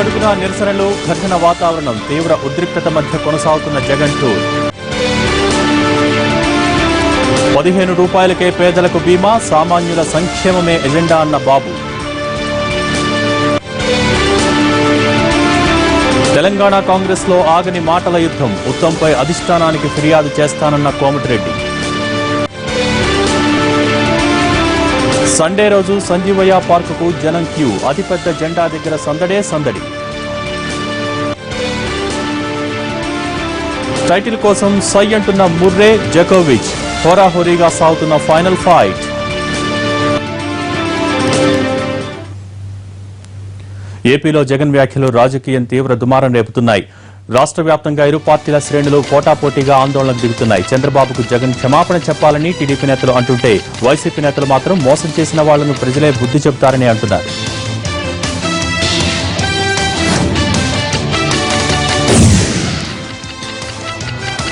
అడుగడుగునా నిరసనలు, ఘర్షణ వాతావరణం, తీవ్ర ఉద్రిక్తత మధ్య కొనసాగుతున్న జగన్ టూర్. 15 రూపాయలకే పేదలకు బీమా, సామాన్యుల సంక్షేమమే ఎజెండా అన్న బాబు. తెలంగాణ కాంగ్రెస్ లో ఆగని మాటల యుద్ధం, ఉత్తమ్పై అధిష్టానానికి ఫిర్యాదు చేస్తానన్న కోమటిరెడ్డి. సండే రోజు సంజీవయ్య పార్కుకు జనం క్యూ, అతిపెద్ద జెండా దగ్గర సందడే సందడి. టైటిల్ కోసం సై అంటున్న ముర్రే, జకోవిచ్, హోరాహోరీగా సాగుతున్న ఫైనల్ ఫైట్. ఏపీలో జగన్ వ్యాఖ్యలు రాజకీయం తీవ్ర దుమారం రేపుతున్నాయి. రాష్ట్ర వ్యాప్తంగా ఇరు పార్టీల శ్రేణులు పోటాపోటీగా ఆందోళనకు దిగుతున్నాయి. చంద్రబాబుకు జగన్ క్షమాపణ చెప్పాలని టీడీపీ నేతలు అంటుంటే, వైసీపీ నేతలు మాత్రం మోసం చేసిన వాళ్లను ప్రజలే బుద్ధి చెబుతారని అంటున్నారు.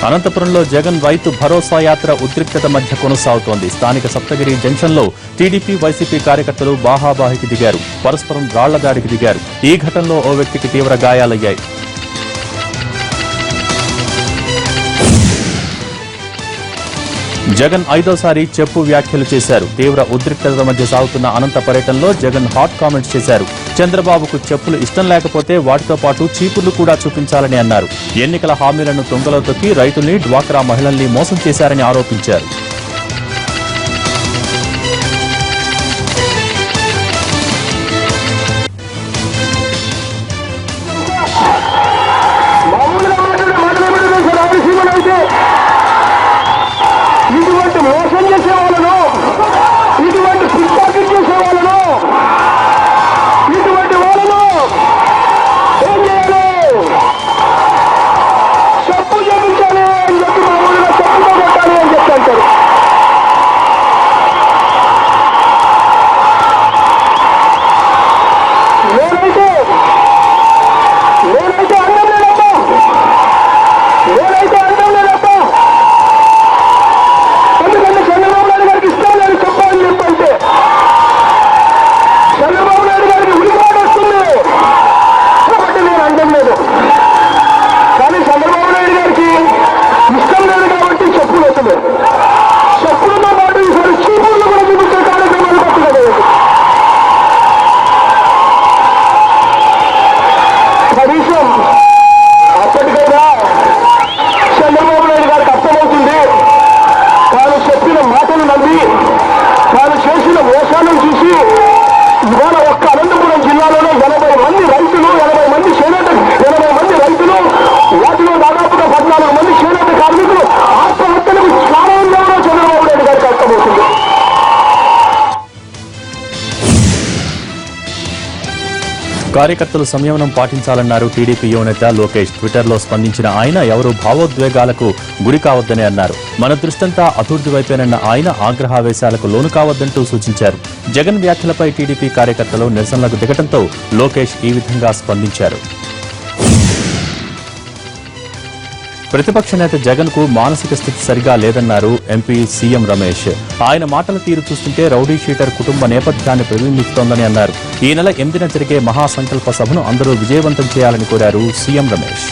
అనంతపురంలో జగన్ రైతు భరోసా యాత్ర ఉద్రిక్తత మధ్య కొనసాగుతోంది. స్థానిక సప్తగిరి జంక్షన్లో టీడీపీ, వైసీపీ కార్యకర్తలు బాహాబాహికి దిగారు, పరస్పరం రాళ్ల దాడికి దిగారు. ఈ ఘటనలో ఓ వ్యక్తికి తీవ్ర గాయాలయ్యాయి. జగన్ 5వ చెప్పు వ్యాఖ్యలు చేశారు. తీవ్ర ఉద్రిక్తత మధ్య సాగుతున్న అనంత పర్యటనలో జగన్ హాట్ కామెంట్స్ చేశారు. చంద్రబాబుకు చెప్పులు ఇష్టం లేకపోతే వాటితో పాటు చీపుర్లు కూడా చూపించాలని అన్నారు. ఎన్నికల హామీలను తుంగలో తొక్కి రైతుల్ని, డ్వాక్రా మహిళల్ని మోసం చేశారని ఆరోపించారు. మోసం చేసే వాళ్ళను, ఇటువంటి పిక్పాకెట్ చేసే వాళ్ళను, ఇటువంటి వాళ్ళను ఏం చేయాలి? చెప్పు చేయించాలి అని చెప్పి మామూలుగా చెప్పుతో కొట్టాలి అని చెప్పి అంటారు. నేనైతే అన్నం లేదబ్బా, నేనైతే అన్నం లేదబ్బా. ఎందుకంటే చంద్రబాబు నాయుడు గారికి ఇష్టం లేదు చెప్పాలని చెప్పంటే, చంద్రబాబు నాయుడు గారికి ఉలిపాటు వస్తుంది కాబట్టి నేను అనడం లేదు. కానీ చంద్రబాబు నాయుడు గారికి ఇష్టం లేదు కాబట్టి చెప్పులు వస్తుంది. చెప్పులతో పాటు ఈసారి చీపుర్లు కూడా చూపించే కార్యక్రమాలు పట్టుకోలేదు. కనీసం అప్పటికైనా చంద్రబాబు నాయుడు గారికి అర్థమవుతుంది. తాను చెప్పిన మాటలు నమ్మి, తాను చేసిన మోసాలను చూసి ఇవాళ ఒక్క అనంతపురం జిల్లాలోనే 80 మంది రైతులు, 80 మంది చేనేత, 80 మంది రైతులు, వాటిలో దాదాపుగా 14 మంది చేనేత కార్మికులు ఆత్మహత్యలకు కారణం ఎవరో చంద్రబాబు నాయుడు గారికి అర్థమవుతుంది. కార్యకర్తలు సంయమనం పాటించాలన్నారు టీడీపీ యువనేత లోకేష్. ట్విట్టర్లో స్పందించిన ఆయన ఎవరూ భావోద్వేగాలకు గురి కావద్దని అన్నారు. మన దృష్టంతా అభివృద్ధి వైపేనన్న ఆయన ఆగ్రహావేశాలకు లోను కావద్దంటూ సూచించారు. జగన్ వ్యాఖ్యలపై టీడీపీ కార్యకర్తలు నిరసనలకు దిగడంతో లోకేష్ ఈ విధంగా స్పందించారు. ప్రతిపక్ష నేత జగన్ కు మానసిక స్థితి సరిగా లేదన్నారు ఎంపీ సీఎం రమేష్. ఆయన మాటల తీరు చూస్తుంటే రౌడీ షీటర్ కుటుంబ నేపథ్యాన్ని ప్రతిబింబిస్తోందని అన్నారు. ఈ నెల 8న జరిగే మహాసంకల్ప సభను అందరూ విజయవంతం చేయాలని కోరారు సీఎం రమేష్.